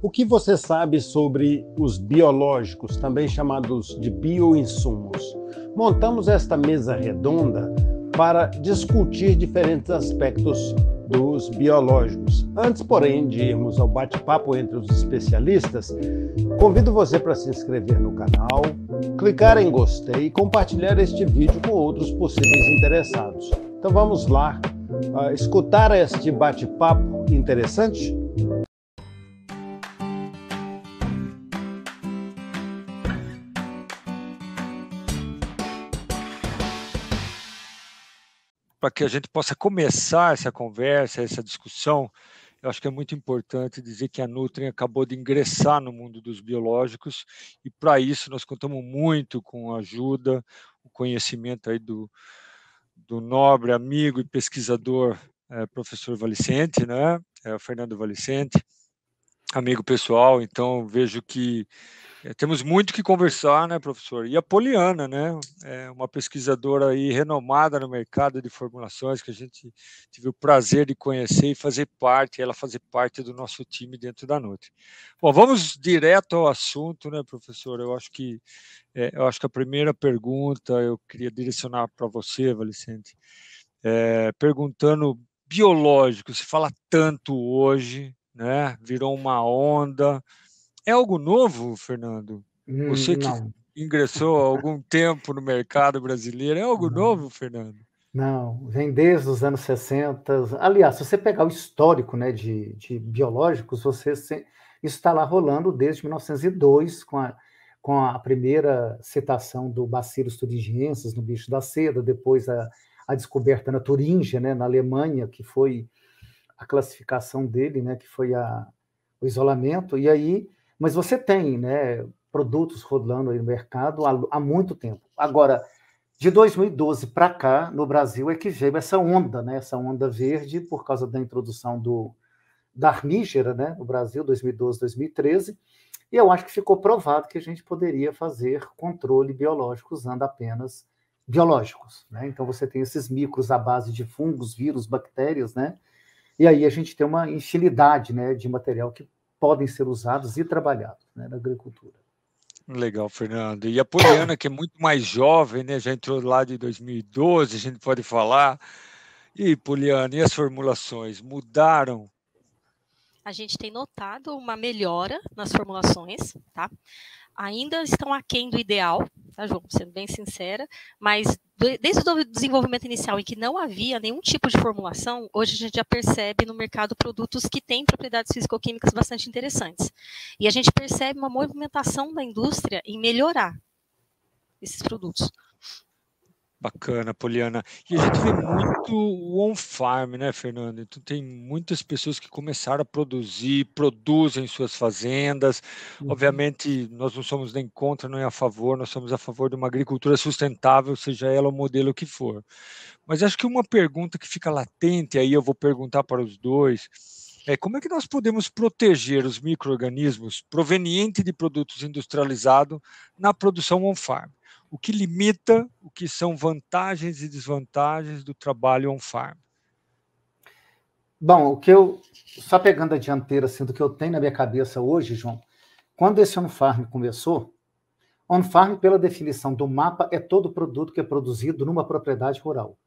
O que você sabe sobre os biológicos, também chamados de bioinsumos? Montamos esta mesa redonda para discutir diferentes aspectos dos biológicos. Antes, porém, de irmos ao bate-papo entre os especialistas, convido você para se inscrever no canal, clicar em gostei e compartilhar este vídeo com outros possíveis interessados. Então vamos lá, escutar este bate-papo interessante? Para que a gente possa começar essa conversa, essa discussão, eu acho que é muito importante dizer que a Nutrien acabou de ingressar no mundo dos biológicos e, para isso, nós contamos muito com a ajuda, o conhecimento aí do nobre amigo e pesquisador professor Valicente, né? O Fernando Valicente, amigo pessoal. Então, vejo que temos muito que conversar, né, professor? E a Poliana, né? É uma pesquisadora aí renomada no mercado de formulações que a gente tive o prazer de conhecer e fazer parte do nosso time dentro da Nutri. Bom, vamos direto ao assunto, né, professor? Eu acho que a primeira pergunta eu queria direcionar para você, Valicente, perguntando biológico. Se fala tanto hoje, né? Virou uma onda. É algo novo, Fernando? Você que Não, ingressou há algum tempo no mercado brasileiro, é algo não, novo, Fernando? não. Vem desde os anos 60. Aliás, se você pegar o histórico, né, de biológicos, isso está lá rolando desde 1902, com a primeira citação do Bacillus thuringiensis no bicho da seda, depois a descoberta na Turíngia, né, na Alemanha, que foi a classificação dele, né, que foi o isolamento, e aí, mas você tem, né, produtos rodando aí no mercado há muito tempo. Agora, de 2012 para cá, no Brasil, é que veio essa onda, né, essa onda verde, por causa da introdução da armígera, né, no Brasil, 2012, 2013, e eu acho que ficou provado que a gente poderia fazer controle biológico usando apenas biológicos, né? Então você tem esses micros à base de fungos, vírus, bactérias, né? E aí a gente tem uma infinidade, né, de material que podem ser usados e trabalhados, né, na agricultura. Legal, Fernando. E a Poliana, que é muito mais jovem, né? Já entrou lá de 2012, a gente pode falar. E, Poliana, e as formulações mudaram? A gente tem notado uma melhora nas formulações, tá? Ainda estão aquém do ideal, tá, João? Sendo bem sincera, mas desde o desenvolvimento inicial, em que não havia nenhum tipo de formulação, hoje a gente já percebe no mercado produtos que têm propriedades fisicoquímicas bastante interessantes. E a gente percebe uma movimentação da indústria em melhorar esses produtos. Bacana, Poliana. E a gente vê muito o on-farm, né, Fernando? Então, tem muitas pessoas que começaram a produzem suas fazendas. Obviamente, nós não somos nem contra, nem a favor, nós somos a favor de uma agricultura sustentável, seja ela o modelo que for. Mas acho que uma pergunta que fica latente, aí eu vou perguntar para os dois, é como é que nós podemos proteger os micro-organismos provenientes de produtos industrializados na produção on-farm? O que limita, o que são vantagens e desvantagens do trabalho on-farm? Bom, só pegando a dianteira assim, do que eu tenho na minha cabeça hoje, João, quando esse on-farm começou, on-farm, pela definição do mapa, é todo produto que é produzido numa propriedade rural.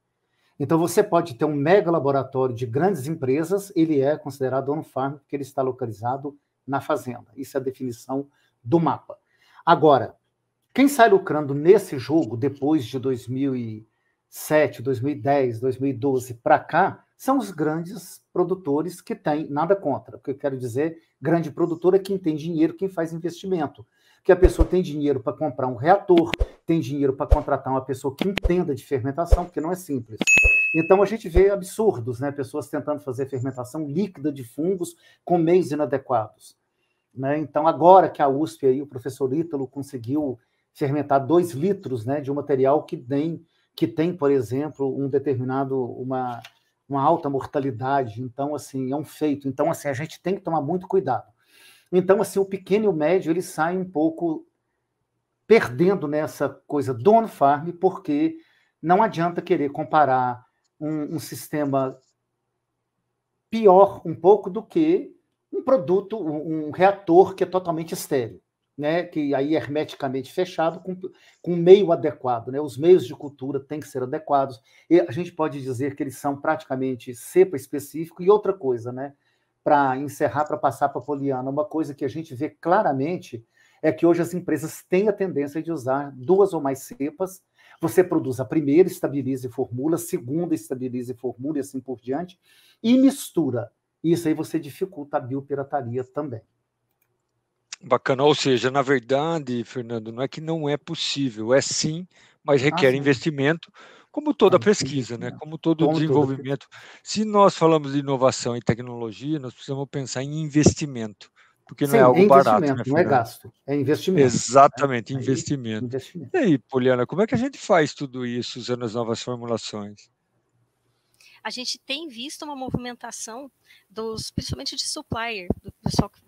Então, você pode ter um mega laboratório de grandes empresas, ele é considerado on-farm porque ele está localizado na fazenda. Isso é a definição do mapa. Agora, quem sai lucrando nesse jogo, depois de 2007, 2010, 2012 para cá, são os grandes produtores que têm, nada contra. O que eu quero dizer, grande produtor é quem tem dinheiro, quem faz investimento. Que a pessoa tem dinheiro para comprar um reator, tem dinheiro para contratar uma pessoa que entenda de fermentação, porque não é simples. Então a gente vê absurdos, né? Pessoas tentando fazer fermentação líquida de fungos com meios inadequados. Né? Então, agora que a USP, aí, o professor Ítalo, conseguiu fermentar 2 litros, né, de um material que tem, por exemplo, uma alta mortalidade. Então, assim, é um feito. Então, assim, a gente tem que tomar muito cuidado. Então, assim, o pequeno e o médio, ele sai um pouco perdendo nessa coisa do on-farm, porque não adianta querer comparar um sistema pior um pouco do que um produto, um reator que é totalmente estéril, né? Que aí é hermeticamente fechado com um meio adequado, né? Os meios de cultura têm que ser adequados. E a gente pode dizer que eles são praticamente cepa específico. E outra coisa, né? Para encerrar, para passar para a Poliana, uma coisa que a gente vê claramente é que hoje as empresas têm a tendência de usar 2 ou mais cepas. Você produz a primeira, estabiliza e formula, a segunda, estabiliza e formula, e assim por diante, e mistura. Isso aí você dificulta a biopirataria também. Bacana. Ou seja, na verdade, Fernando, não é que não é possível, é sim, mas requer investimento, como toda pesquisa, né? Como todo desenvolvimento. Se nós falamos de inovação e tecnologia, nós precisamos pensar em investimento, porque não é algo barato, né, não é gasto, é investimento. Exatamente, né? investimento. investimento. E aí, Poliana, como é que a gente faz tudo isso usando as novas formulações? A gente tem visto uma movimentação principalmente de supplier,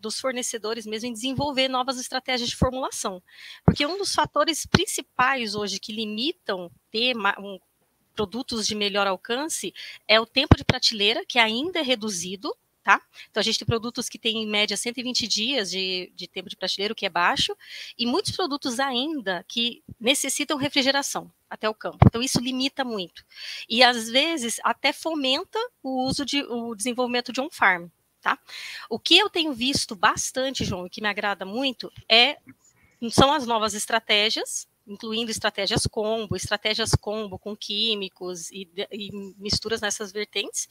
dos fornecedores mesmo, em desenvolver novas estratégias de formulação. Porque um dos fatores principais hoje que limitam ter produtos de melhor alcance é o tempo de prateleira, que ainda é reduzido. Tá? Então, a gente tem produtos que têm, em média, 120 dias de tempo de prateleira, o que é baixo, e muitos produtos ainda que necessitam refrigeração até o campo. Então, isso limita muito. E, às vezes, até fomenta o desenvolvimento de on-farm. Tá? O que eu tenho visto bastante, João, e que me agrada muito, são as novas estratégias, incluindo estratégias combo com químicos e misturas nessas vertentes.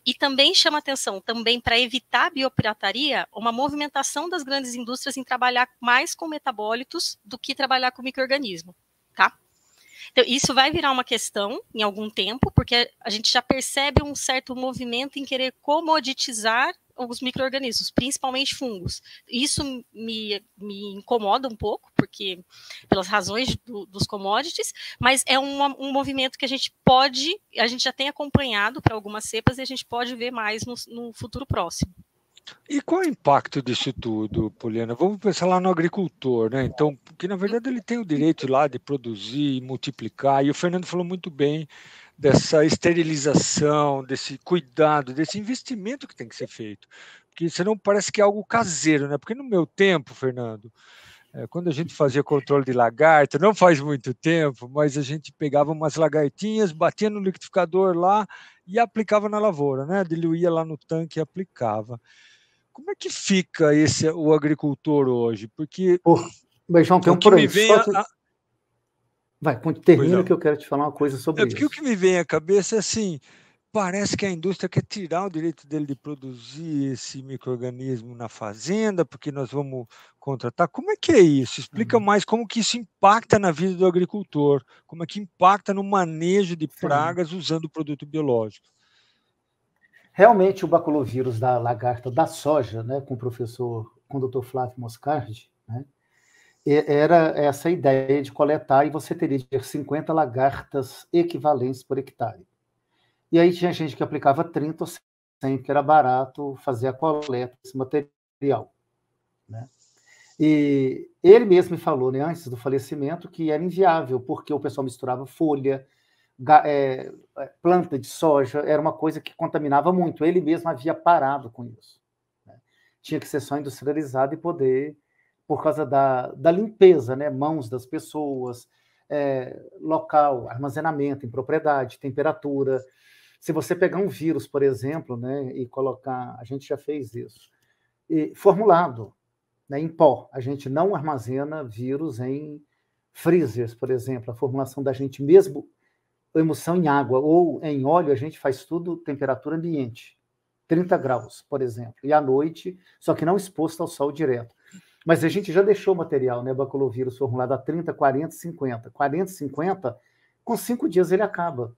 E também chama atenção, também para evitar a biopirataria, uma movimentação das grandes indústrias em trabalhar mais com metabólitos do que trabalhar com micro-organismo, tá? Então, isso vai virar uma questão em algum tempo, porque a gente já percebe um certo movimento em querer comoditizar os micro-organismos, principalmente fungos. Isso me incomoda um pouco, porque pelas razões dos commodities, mas é um movimento que a gente já tem acompanhado para algumas cepas e a gente pode ver mais no futuro próximo. E qual é o impacto disso tudo, Poliana? Vamos pensar lá no agricultor, né? Então, porque na verdade ele tem o direito lá de produzir e multiplicar, e o Fernando falou muito bem dessa esterilização, desse cuidado, desse investimento que tem que ser feito. Porque senão parece que é algo caseiro, né? Porque no meu tempo, Fernando, quando a gente fazia controle de lagarta, não faz muito tempo, mas a gente pegava umas lagartinhas, batia no liquidificador lá e aplicava na lavoura, né? Diluía lá no tanque e aplicava. Como é que fica o agricultor hoje? Porque mas, João, tem um que me vem Vai, termina que eu quero te falar uma coisa sobre isso. Porque o que me vem à cabeça é assim, parece que a indústria quer tirar o direito dele de produzir esse micro-organismo na fazenda, porque nós vamos contratar. Como é que é isso? Explica mais como que isso impacta na vida do agricultor, como é que impacta no manejo de pragas usando o produto biológico. Realmente, o baculovírus da lagarta da soja, né, com o doutor Flávio Moscardi, né, era essa ideia de coletar, e você teria de ter 50 lagartas equivalentes por hectare. E aí tinha gente que aplicava 30 ou 100, porque era barato fazer a coleta desse material. Né? E ele mesmo me falou, né, antes do falecimento, que era inviável, porque o pessoal misturava folha, planta de soja, era uma coisa que contaminava muito. Ele mesmo havia parado com isso. Né? Tinha que ser só industrializado e poder, por causa da limpeza, né? Mãos das pessoas, local, armazenamento em propriedade, temperatura. Se você pegar um vírus, por exemplo, né, e colocar, a gente já fez isso, formulado, né, em pó, a gente não armazena vírus em freezers, por exemplo. A formulação da gente mesmo, emulsão em água ou em óleo, a gente faz tudo temperatura ambiente, 30 graus, por exemplo, e à noite, só que não exposto ao sol direto. Mas a gente já deixou o material, né, baculovírus formulado a 30, 40, 50. 40, 50, com 5 dias ele acaba.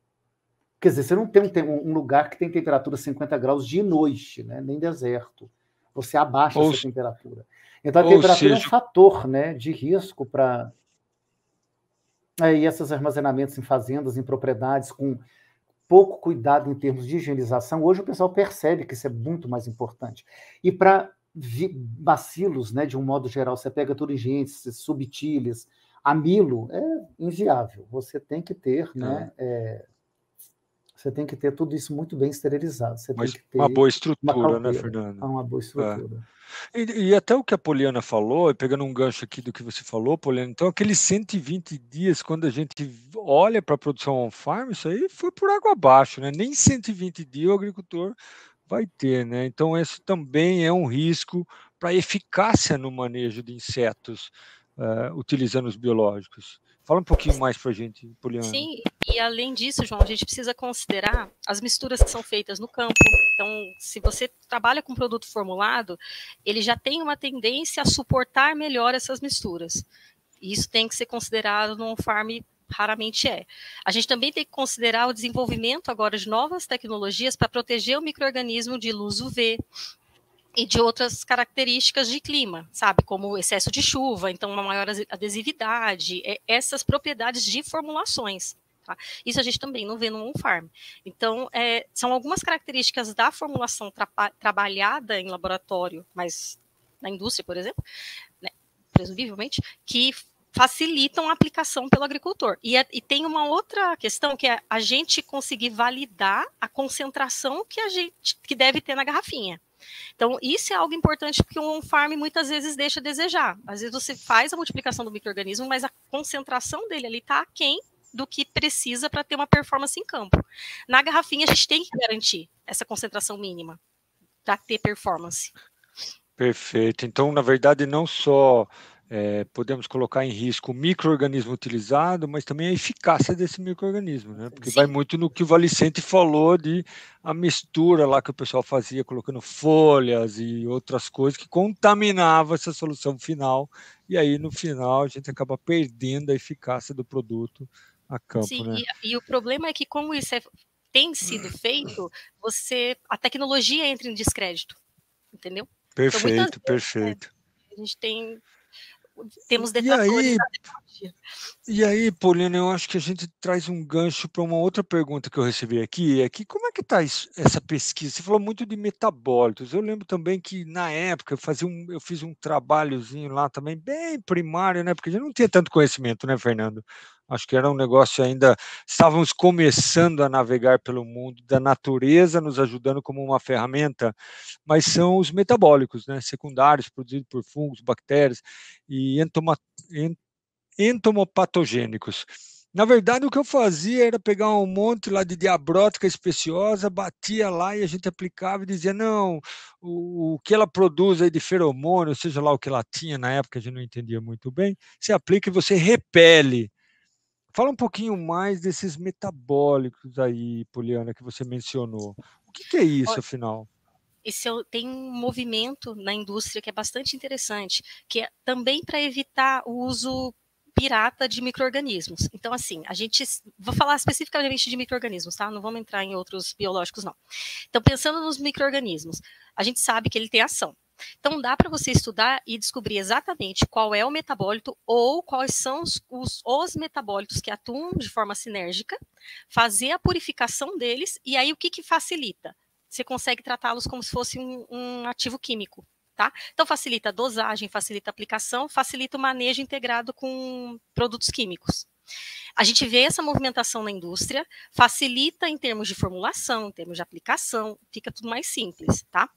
Quer dizer, você não tem um lugar que tem temperatura 50 graus de noite, né, nem deserto. Você abaixa essa temperatura. Então, a temperatura é um fator, né, de risco para... E esses armazenamentos em fazendas, em propriedades, com pouco cuidado em termos de higienização, hoje o pessoal percebe que isso é muito mais importante. E para bacilos, né, de um modo geral, você pega turigentes, subtilis, amilo, é inviável. Você tem que ter, né, Você tem que ter tudo isso muito bem esterilizado. Você Mas tem que ter uma boa estrutura, né, cautela, Fernando? uma boa estrutura. E até o que a Poliana falou, pegando um gancho aqui do que você falou, Poliana, então aqueles 120 dias, quando a gente olha para a produção on-farm, isso aí foi por água abaixo, né? Nem 120 dias o agricultor vai ter, né? Então esse também é um risco para a eficácia no manejo de insetos utilizando os biológicos. Fala um pouquinho mais para a gente, Poliana. Sim, e além disso, João, a gente precisa considerar as misturas que são feitas no campo. Então, se você trabalha com produto formulado, ele já tem uma tendência a suportar melhor essas misturas. E isso tem que ser considerado no on-farm, raramente é. A gente também tem que considerar o desenvolvimento agora de novas tecnologias para proteger o micro-organismo de luz UV, e de outras características de clima, sabe, como excesso de chuva, então uma maior adesividade, essas propriedades de formulações. Tá? Isso a gente também não vê no on-farm. Então, são algumas características da formulação trabalhada em laboratório, mas na indústria, por exemplo, né, presumivelmente, que facilitam a aplicação pelo agricultor. E tem uma outra questão, que é a gente conseguir validar a concentração que deve ter na garrafinha. Então, isso é algo importante, porque o on-farm muitas vezes deixa a desejar. Às vezes você faz a multiplicação do micro-organismo, mas a concentração dele ali está aquém do que precisa para ter uma performance em campo. Na garrafinha, a gente tem que garantir essa concentração mínima para ter performance. Perfeito. Então, na verdade, não só podemos colocar em risco o micro-organismo utilizado, mas também a eficácia desse micro-organismo, né? Porque vai muito no que o Valicente falou de a mistura lá que o pessoal fazia, colocando folhas e outras coisas que contaminava essa solução final, e aí no final a gente acaba perdendo a eficácia do produto a campo. Sim, né? E o problema é que, como isso tem sido feito, a tecnologia entra em descrédito, entendeu? Perfeito, então, perfeito. A gente temos detratores da tecnologia. E aí, Poliana, eu acho que a gente traz um gancho para uma outra pergunta que eu recebi aqui, como é que está essa pesquisa? Você falou muito de metabólitos. Eu lembro também que, na época, eu fiz um trabalhozinho lá também, bem primário, né? Porque a gente não tinha tanto conhecimento, né, Fernando? Acho que era um negócio ainda... Estávamos começando a navegar pelo mundo da natureza, nos ajudando como uma ferramenta, mas são os metabólicos, né? Secundários, produzidos por fungos, bactérias e entomopatogênicos. Na verdade, o que eu fazia era pegar um monte lá de diabrótica especiosa, batia lá e a gente aplicava e dizia, não, o que ela produz aí de feromônio, seja lá o que ela tinha na época, a gente não entendia muito bem, você aplica e você repele. Fala um pouquinho mais desses metabólicos aí, Poliana, que você mencionou. O que é isso, afinal? Tem um movimento na indústria que é bastante interessante, que é também para evitar o uso pirata de micro-organismos. Então, assim, vou falar especificamente de micro-organismos, tá? Não vamos entrar em outros biológicos, não. Então, pensando nos micro-organismos, a gente sabe que ele tem ação. Então, dá para você estudar e descobrir exatamente qual é o metabólito ou quais são os metabólitos que atuam de forma sinérgica, fazer a purificação deles, e aí o que facilita? Você consegue tratá-los como se fosse um ativo químico, tá? Então, facilita a dosagem, facilita a aplicação, facilita o manejo integrado com produtos químicos. A gente vê essa movimentação na indústria, facilita em termos de formulação, em termos de aplicação, fica tudo mais simples, tá?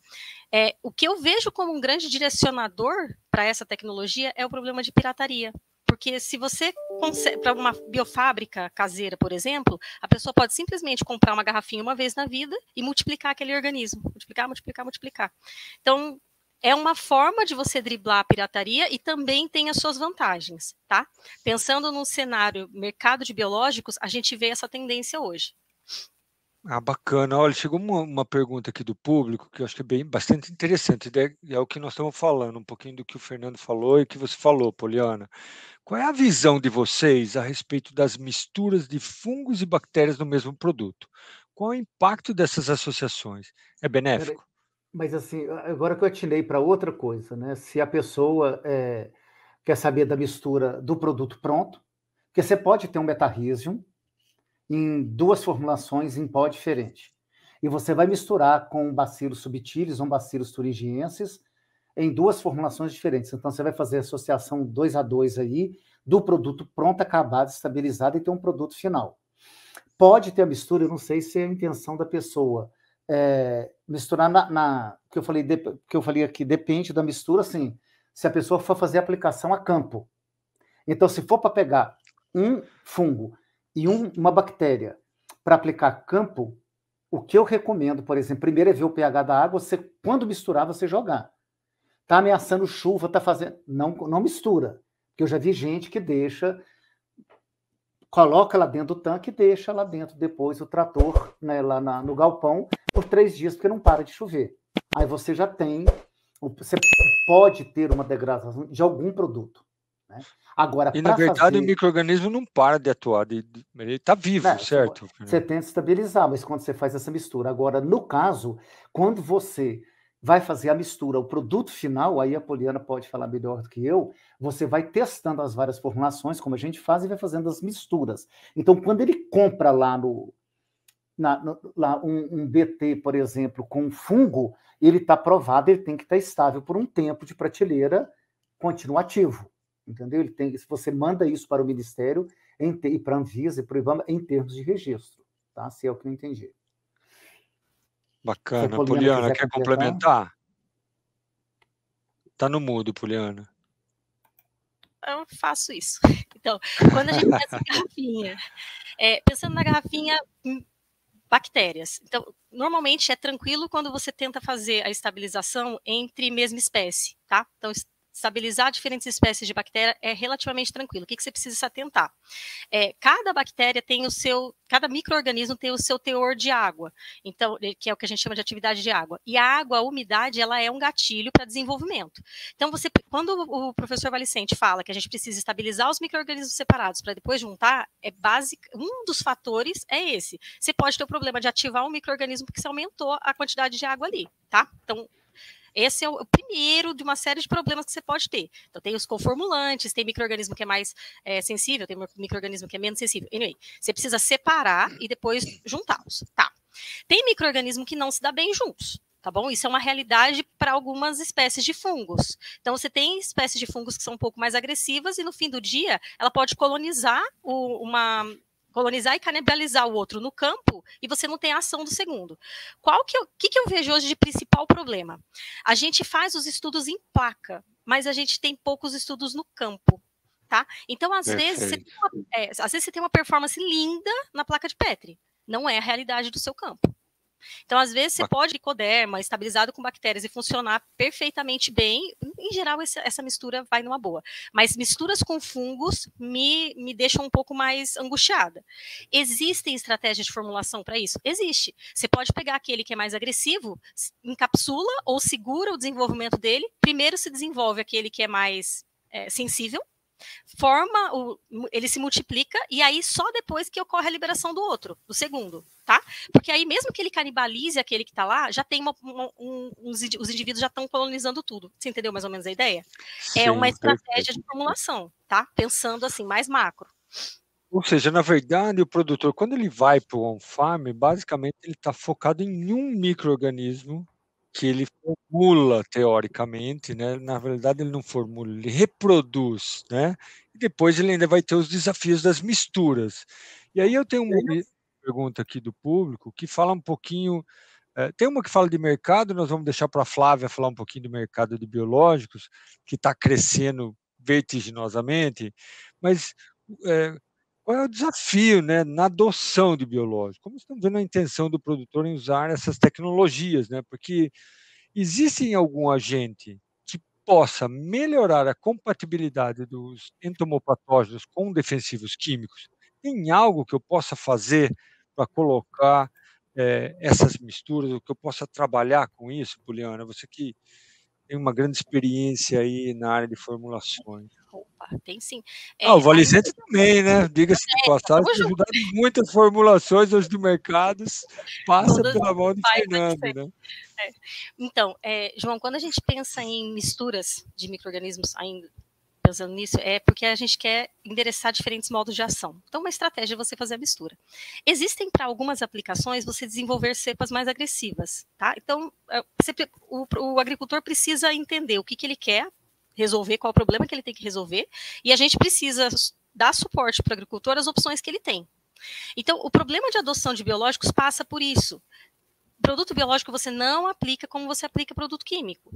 O que eu vejo como um grande direcionador para essa tecnologia é o problema de pirataria. Porque se você para uma biofábrica caseira, por exemplo, a pessoa pode simplesmente comprar uma garrafinha uma vez na vida e multiplicar aquele organismo. Multiplicar, multiplicar, multiplicar. Então, é uma forma de você driblar a pirataria e também tem as suas vantagens, tá? Pensando no cenário mercado de biológicos, a gente vê essa tendência hoje. Bacana. Olha, chegou uma pergunta aqui do público que eu acho que é bastante interessante. É o que nós estamos falando, um pouquinho do que o Fernando falou e que você falou, Poliana. Qual é a visão de vocês a respeito das misturas de fungos e bactérias no mesmo produto? Qual é o impacto dessas associações? É benéfico? Mas assim, agora que eu atinei para outra coisa, né? Se a pessoa quer saber da mistura do produto pronto, porque você pode ter um metarrhizium em duas formulações em pó diferente. E você vai misturar com Bacillus subtilis ou Bacillus thuringiensis em duas formulações diferentes. Então, você vai fazer a associação 2 a 2 aí do produto pronto, acabado, estabilizado e ter um produto final. pode ter a mistura, eu não sei se é a intenção da pessoa. Misturar que eu falei aqui, depende da mistura, assim, se a pessoa for fazer aplicação a campo. Então, se for para pegar um fungo e uma bactéria para aplicar a campo, o que eu recomendo, por exemplo, primeiro é ver o pH da água, quando misturar, você jogar. Está ameaçando chuva, está fazendo... Não mistura. Porque eu já vi gente que coloca lá dentro do tanque e deixa lá dentro depois o trator, né, lá no galpão por 3 dias, porque não para de chover. Aí você você pode ter uma degradação de algum produto. Né? Agora, e na verdade o micro-organismo não para de atuar, ele está vivo, né? Certo? Você tenta estabilizar, mas quando você faz essa mistura. Agora, no caso, quando você vai fazer a mistura, o produto final, aí a Poliana pode falar melhor do que eu, você vai testando as várias formulações, como a gente faz, e vai fazendo as misturas. Então, quando ele compra lá um BT, por exemplo, com um fungo, ele está provado, ele tem que estar estável por um tempo de prateleira continuativo. Entendeu? Se você manda isso para o Ministério e para a Anvisa e para o IBAMA em termos de registro, tá? Se é o que eu entendi. Bacana. Poliana, quer complementar? Está no mudo, Poliana. Eu faço isso. Então, quando a gente pensa em garrafinha, pensando na garrafinha, bactérias. Então, normalmente é tranquilo quando você tenta fazer a estabilização entre mesma espécie, tá? Então, estabilizar diferentes espécies de bactéria é relativamente tranquilo. O que você precisa se atentar? Cada bactéria tem cada micro-organismo tem o seu teor de água, então, que é o que a gente chama de atividade de água. E a água, a umidade, ela é um gatilho para desenvolvimento. Então, quando o professor Valicente fala que a gente precisa estabilizar os micro-organismos separados para depois juntar, um dos fatores é esse. Você pode ter o problema de ativar um micro-organismo porque você aumentou a quantidade de água ali, tá? Então, esse é o primeiro de uma série de problemas que você pode ter. Então, tem os conformulantes, tem micro-organismo que é mais sensível, tem micro-organismo que é menos sensível. Anyway, você precisa separar e depois juntá-los. Tá. Tem micro-organismo que não se dá bem juntos. Tá bom? Isso é uma realidade para algumas espécies de fungos. Então, você tem espécies de fungos que são um pouco mais agressivas e, no fim do dia, ela pode colonizar e canibalizar o outro no campo e você não tem a ação do segundo. O que eu vejo hoje de principal problema? A gente faz os estudos em placa, mas a gente tem poucos estudos no campo, tá? Então, às vezes você tem uma performance linda na placa de Petri, não é a realidade do seu campo. Então, às vezes, você pode ecoderma estabilizado com bactérias e funcionar perfeitamente bem. Em geral, essa mistura vai numa boa. Mas misturas com fungos me deixam um pouco mais angustiada. Existem estratégias de formulação para isso? Existe. Você pode pegar aquele que é mais agressivo, encapsula ou segura o desenvolvimento dele. Primeiro se desenvolve aquele que é mais sensível, ele se multiplica e aí só depois que ocorre a liberação do outro, do segundo, tá? Porque aí mesmo que ele canibalize aquele que tá lá, já tem os indivíduos já estão colonizando tudo. Você entendeu mais ou menos a ideia? Sim, é uma estratégia de formulação, tá? Pensando assim, mais macro. Ou seja, na verdade, o produtor, quando ele vai para o on-farm, basicamente ele está focado em um micro-organismo que ele formula teoricamente, né? Na verdade ele não formula, ele reproduz, né? E depois ele ainda vai ter os desafios das misturas. E aí eu tenho uma pergunta aqui do público que fala um pouquinho, tem uma que fala de mercado, nós vamos deixar para a Flávia falar um pouquinho do mercado de biológicos, que está crescendo vertiginosamente, mas qual é o desafio, né, na adoção de biológicos? Como estamos vendo a intenção do produtor em usar essas tecnologias, né? Porque existe algum agente que possa melhorar a compatibilidade dos entomopatógenos com defensivos químicos? Tem algo que eu possa fazer para colocar essas misturas, ou que eu possa trabalhar com isso, Poliana? Você que tem uma grande experiência aí na área de formulações. Opa, tem sim. O Valicente também, né? Diga-se de passagem, tem ajudado muitas formulações hoje do mercado, passa pela mão de Fernando, né? Então, João, quando a gente pensa em misturas de micro-organismos, ainda pensando nisso, é porque a gente quer endereçar diferentes modos de ação. Então, uma estratégia é você fazer a mistura. Existem, para algumas aplicações, você desenvolver cepas mais agressivas, tá? Então, o agricultor precisa entender o que ele quer resolver, qual é o problema que ele tem que resolver, e a gente precisa dar suporte para o agricultor às opções que ele tem. Então, o problema de adoção de biológicos passa por isso. Produto biológico você não aplica como você aplica produto químico.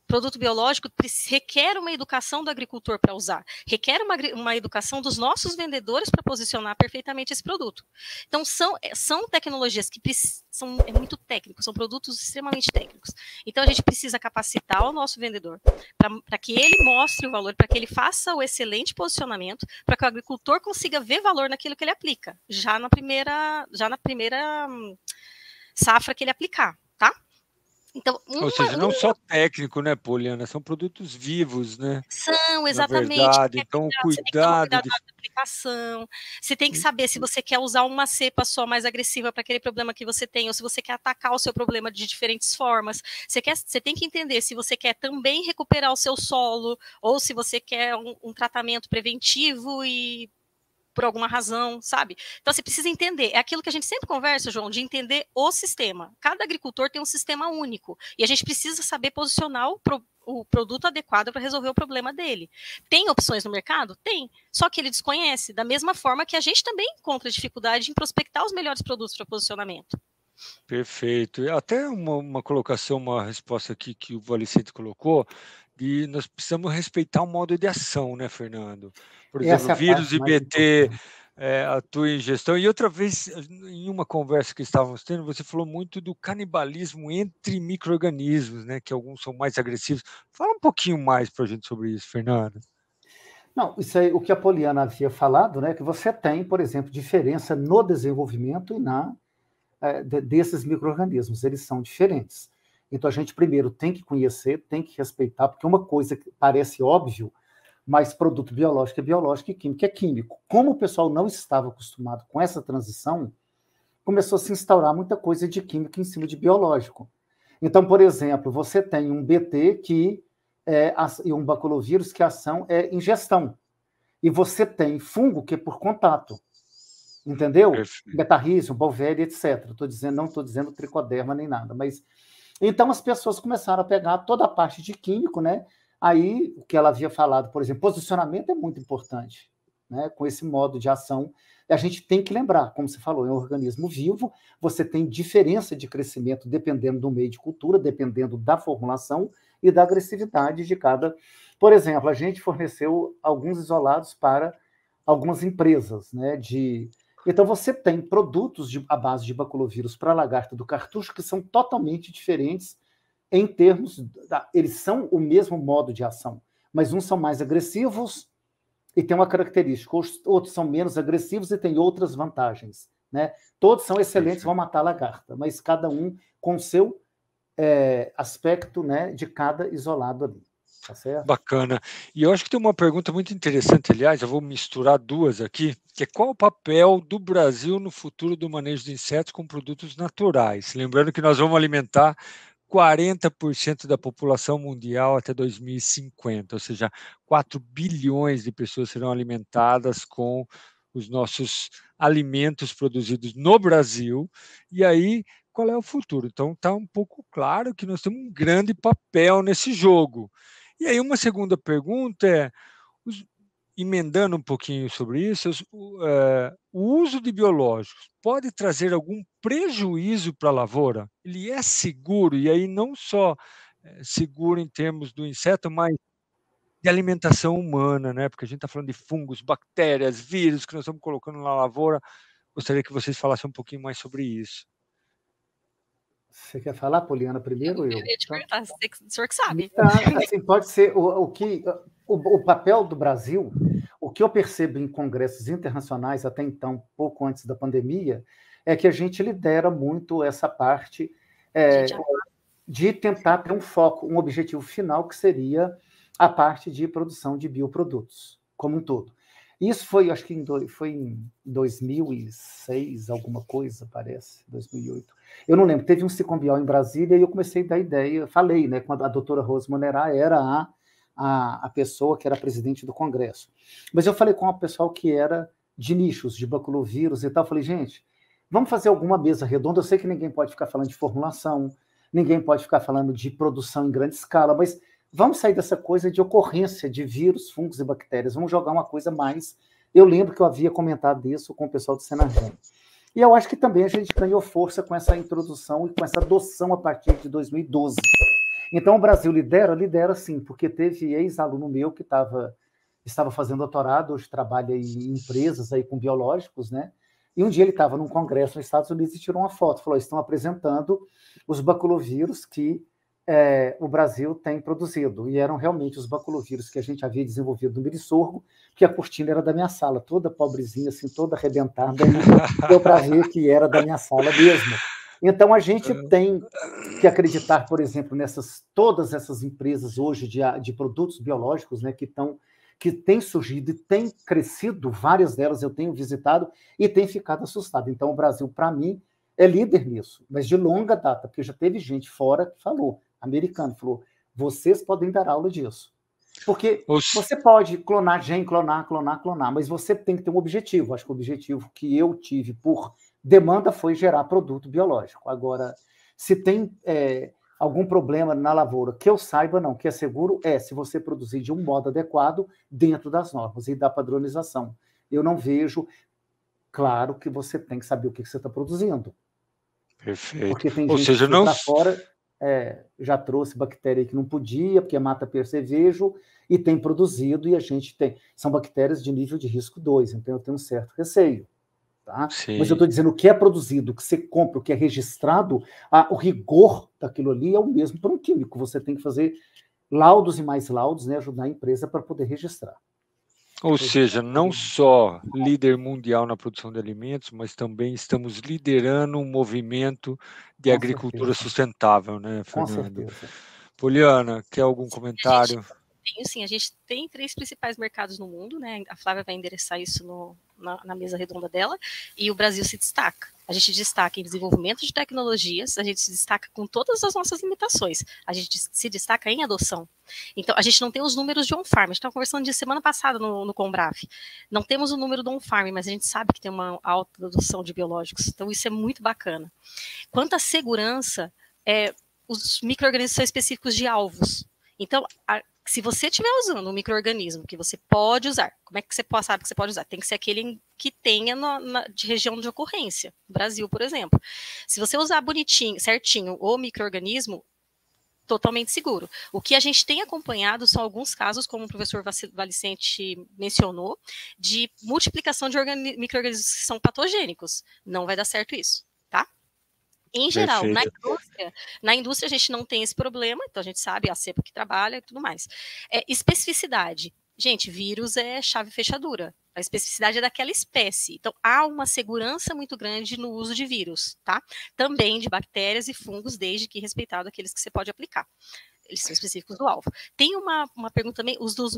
Produto biológico requer uma educação do agricultor para usar, requer uma educação dos nossos vendedores para posicionar perfeitamente esse produto. Então, são tecnologias que é muito técnico, são produtos extremamente técnicos. Então, a gente precisa capacitar o nosso vendedor para que ele mostre o valor, para que ele faça o excelente posicionamento, para que o agricultor consiga ver valor naquilo que ele aplica, já na primeira safra que ele aplicar, tá? Então, ou seja, não só técnico, né, Poliana? São produtos vivos, né? São, exatamente. Na verdade, então o cuidado da aplicação. Você tem que saber se você quer usar uma cepa só mais agressiva para aquele problema que você tem, ou se você quer atacar o seu problema de diferentes formas. Você tem que entender se você quer também recuperar o seu solo, ou se você quer um tratamento preventivo e por alguma razão, sabe? Então, você precisa entender. É aquilo que a gente sempre conversa, João, de entender o sistema. Cada agricultor tem um sistema único. E a gente precisa saber posicionar o produto adequado para resolver o problema dele. Tem opções no mercado? Tem. Só que ele desconhece. Da mesma forma que a gente também encontra dificuldade em prospectar os melhores produtos para posicionamento. Perfeito. Até uma colocação, uma resposta aqui que o Valicente colocou, e nós precisamos respeitar o modo de ação, né, Fernando? Por exemplo, vírus e BT atuam em gestão. E outra vez, em uma conversa que estávamos tendo, você falou muito do canibalismo entre micro-organismos, né, que alguns são mais agressivos. Fala um pouquinho mais para a gente sobre isso, Fernando. Não, isso aí, o que a Poliana havia falado, né, que você tem, por exemplo, diferença no desenvolvimento e desses micro-organismos. Eles são diferentes. Então, a gente primeiro tem que conhecer, tem que respeitar, porque uma coisa que parece óbvio, mas produto biológico é biológico e químico é químico. Como o pessoal não estava acostumado com essa transição, começou a se instaurar muita coisa de química em cima de biológico. Então, por exemplo, você tem um BT e um baculovírus que a ação é ingestão. E você tem fungo que é por contato. Entendeu? Betarrísio, Bovéria, etc. Não estou dizendo tricoderma nem nada, mas... Então, as pessoas começaram a pegar toda a parte de químico, né? Aí, o que ela havia falado, por exemplo, posicionamento é muito importante, né? Com esse modo de ação. A gente tem que lembrar, como você falou, é um organismo vivo, você tem diferença de crescimento dependendo do meio de cultura, dependendo da formulação e da agressividade de cada... Por exemplo, a gente forneceu alguns isolados para algumas empresas, né? Então, você tem produtos à base de baculovírus para a lagarta do cartucho que são totalmente diferentes em termos... Eles são o mesmo modo de ação, mas uns são mais agressivos e tem uma característica, outros são menos agressivos e tem outras vantagens, né? Todos são excelentes, vão matar a lagarta, mas cada um com o seu aspecto, né, de cada isolado ali. Tá certo? Bacana. E eu acho que tem uma pergunta muito interessante, aliás, eu vou misturar duas aqui, que é qual o papel do Brasil no futuro do manejo de insetos com produtos naturais? Lembrando que nós vamos alimentar 40% da população mundial até 2050, ou seja, 4 bilhões de pessoas serão alimentadas com os nossos alimentos produzidos no Brasil, e aí qual é o futuro? Então está um pouco claro que nós temos um grande papel nesse jogo. E aí uma segunda pergunta é, emendando um pouquinho sobre isso, o uso de biológicos pode trazer algum prejuízo para a lavoura? Ele é seguro, e aí não só seguro em termos do inseto, mas de alimentação humana, né? Porque a gente está falando de fungos, bactérias, vírus que nós estamos colocando na lavoura. Gostaria que vocês falassem um pouquinho mais sobre isso. Você quer falar, Poliana, primeiro ou eu? Eu ia te perguntar, o senhor que sabe. Assim, pode ser o papel do Brasil, o que eu percebo em congressos internacionais, até então, pouco antes da pandemia, é que a gente lidera muito essa parte de tentar ter um foco, um objetivo final, que seria a parte de produção de bioprodutos, como um todo. Isso foi, acho que foi em 2006, alguma coisa, parece, 2008. Eu não lembro, teve um Sicombial em Brasília e eu comecei a dar ideia, falei, né, quando a doutora Rose Monerá era a pessoa que era presidente do Congresso. Mas eu falei com uma pessoal que era de nichos, de baculovírus e tal, falei, gente, vamos fazer alguma mesa redonda, eu sei que ninguém pode ficar falando de formulação, ninguém pode ficar falando de produção em grande escala, mas vamos sair dessa coisa de ocorrência de vírus, fungos e bactérias, vamos jogar uma coisa mais Eu lembro que eu havia comentado isso com o pessoal do Senargem. E eu acho que também a gente ganhou força com essa introdução e com essa adoção a partir de 2012. Então, o Brasil lidera sim, porque teve ex-aluno meu que estava fazendo doutorado, hoje trabalha em empresas aí com biológicos, né? E um dia ele estava num congresso nos Estados Unidos e tirou uma foto, falou, estão apresentando os baculovírus que o Brasil tem produzido. E eram realmente os baculovírus que a gente havia desenvolvido no milho sorgo, que a cortina era da minha sala, toda pobrezinha, assim, toda arrebentada, e deu para ver que era da minha sala mesmo. Então, a gente tem que acreditar, por exemplo, todas essas empresas hoje de produtos biológicos, né, que têm surgido e têm crescido, várias delas eu tenho visitado e tenho ficado assustado. Então, o Brasil, para mim, é líder nisso, mas de longa data, porque já teve gente fora que falou, americano, falou, vocês podem dar aula disso. Porque você pode clonar gene, clonar, mas você tem que ter um objetivo. Acho que o objetivo que eu tive por demanda foi gerar produto biológico. Agora, se tem algum problema na lavoura, que eu saiba, não, que é seguro, se você produzir de um modo adequado dentro das normas e da padronização. Eu não vejo, claro que você tem que saber o que você está produzindo. Perfeito. Porque tem gente que foi para fora, já trouxe bactéria que não podia, porque mata percevejo, e tem produzido, e a gente tem. São bactérias de nível de risco 2, então eu tenho um certo receio. Tá? Mas eu estou dizendo, o que é produzido, o que você compra, o que é registrado, o rigor daquilo ali é o mesmo para um químico. Você tem que fazer laudos e mais laudos, né, ajudar a empresa para poder registrar. Ou seja, não só líder mundial na produção de alimentos, mas também estamos liderando um movimento de agricultura sustentável, né, Fernando? Com certeza. Poliana, quer algum comentário? Sim, a gente tem 3 principais mercados no mundo, né? A Flávia vai endereçar isso na mesa redonda dela, e o Brasil se destaca. A gente destaca em desenvolvimento de tecnologias, a gente se destaca com todas as nossas limitações, a gente se destaca em adoção. Então, a gente não tem os números de on-farm, a gente estava conversando disso semana passada no Combraf. Não temos o número do on-farm, mas a gente sabe que tem uma alta adoção de biológicos, então isso é muito bacana. Quanto à segurança, os micro-organismos são específicos de alvos. Então, se você estiver usando um micro-organismo que você pode usar, como é que você sabe que você pode usar? Tem que ser aquele que tenha de região de ocorrência, no Brasil, por exemplo. Se você usar bonitinho, certinho, o micro-organismo, totalmente seguro. O que a gente tem acompanhado são alguns casos, como o professor Valicente mencionou, de multiplicação de micro-organismos que são patogênicos. Não vai dar certo isso, tá? Em geral, na indústria a gente não tem esse problema, então a gente sabe a cepa que trabalha e tudo mais. Especificidade. Gente, vírus é chave fechadura. A especificidade é daquela espécie. Então, há uma segurança muito grande no uso de vírus, tá? Também de bactérias e fungos, desde que respeitado aqueles que você pode aplicar. Eles são específicos do alvo. Tem uma pergunta também, os dos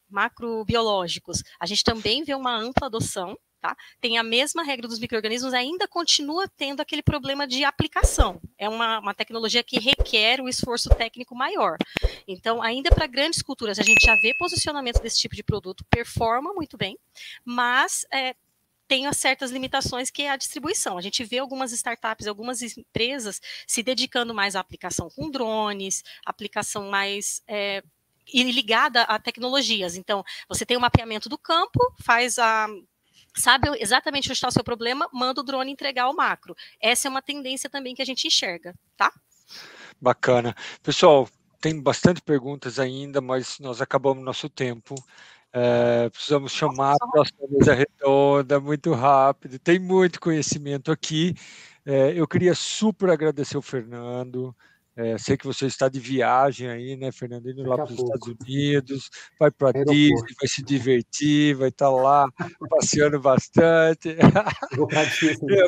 macrobiológicos. A gente também vê uma ampla adoção. Tá? Tem a mesma regra dos micro-organismos, ainda continua tendo aquele problema de aplicação. É uma tecnologia que requer um esforço técnico maior. Então, ainda para grandes culturas, a gente já vê posicionamento desse tipo de produto, performa muito bem, mas tem certas limitações que é a distribuição. A gente vê algumas startups, algumas empresas se dedicando mais à aplicação com drones, aplicação mais... e ligada a tecnologias. Então, você tem o mapeamento do campo, sabe exatamente onde está o seu problema, manda o drone entregar o macro. Essa é uma tendência também que a gente enxerga, tá? Bacana. Pessoal, tem bastante perguntas ainda, mas nós acabamos nosso tempo. Precisamos chamar a próxima mesa redonda muito rápido. Tem muito conhecimento aqui. Eu queria super agradecer o Fernando. Sei que você está de viagem aí, né, Fernando? Indo lá para os Estados Unidos, vai para Disney, vai se divertir, vai estar lá passeando bastante. Vou para Disney. Tem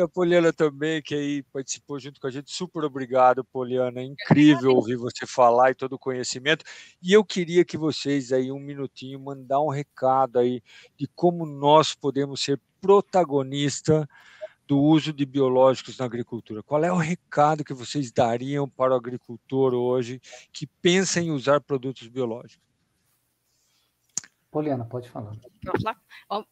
a Poliana também, que aí participou junto com a gente. Super obrigado, Poliana. É incrível ouvir você falar e todo o conhecimento. E eu queria que vocês aí, um minutinho, mandar um recado aí de como nós podemos ser protagonistas do uso de biológicos na agricultura. Qual é o recado que vocês dariam para o agricultor hoje que pensa em usar produtos biológicos? Poliana, pode falar.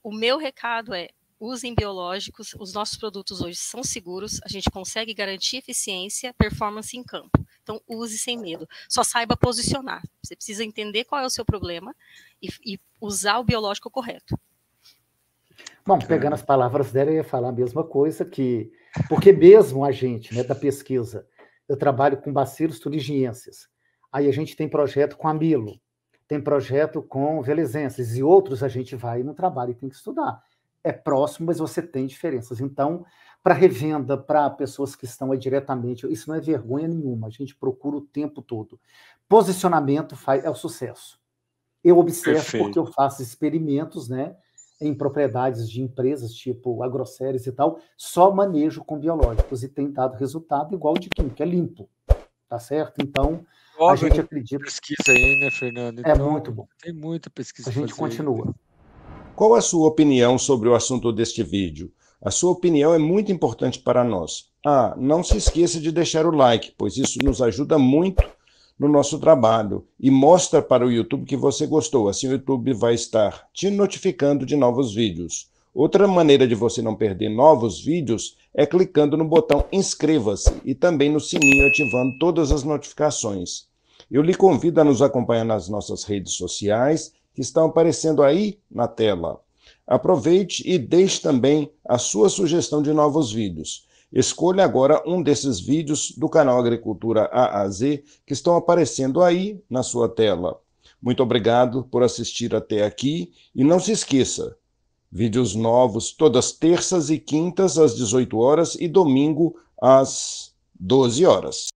O meu recado é: usem biológicos, os nossos produtos hoje são seguros, a gente consegue garantir eficiência, performance em campo. Então, use sem medo. Só saiba posicionar. Você precisa entender qual é o seu problema e usar o biológico correto. Bom, pegando as palavras dela, eu ia falar a mesma coisa, porque mesmo a gente, né, da pesquisa, eu trabalho com bacilos thuringienses, aí a gente tem projeto com amilo, tem projeto com velezenses, e outros a gente vai no trabalho e tem que estudar. É próximo, mas você tem diferenças. Então, para revenda, para pessoas que estão aí diretamente, isso não é vergonha nenhuma, a gente procura o tempo todo. Posicionamento é o sucesso. Eu observo Perfeito. porque eu faço experimentos, né, em propriedades de empresas, tipo agroséries e tal, só manejo com biológicos, e tem dado resultado igual de química, é limpo, tá certo? Então, a gente acredita... pesquisa aí, né, Fernando? É muito bom. Tem muita pesquisa a gente continua. Qual a sua opinião sobre o assunto deste vídeo? A sua opinião é muito importante para nós. Não se esqueça de deixar o like, pois isso nos ajuda muito no nosso trabalho e mostra para o YouTube que você gostou. Assim o YouTube vai estar te notificando de novos vídeos. Outra maneira de você não perder novos vídeos é clicando no botão inscreva-se e também no sininho ativando todas as notificações. Eu lhe convido a nos acompanhar nas nossas redes sociais que estão aparecendo aí na tela. Aproveite e deixe também a sua sugestão de novos vídeos. Escolha agora um desses vídeos do canal Agricultura A a Z que estão aparecendo aí na sua tela. Muito obrigado por assistir até aqui e não se esqueça, vídeos novos todas terças e quintas às 18 horas e domingo às 12 horas.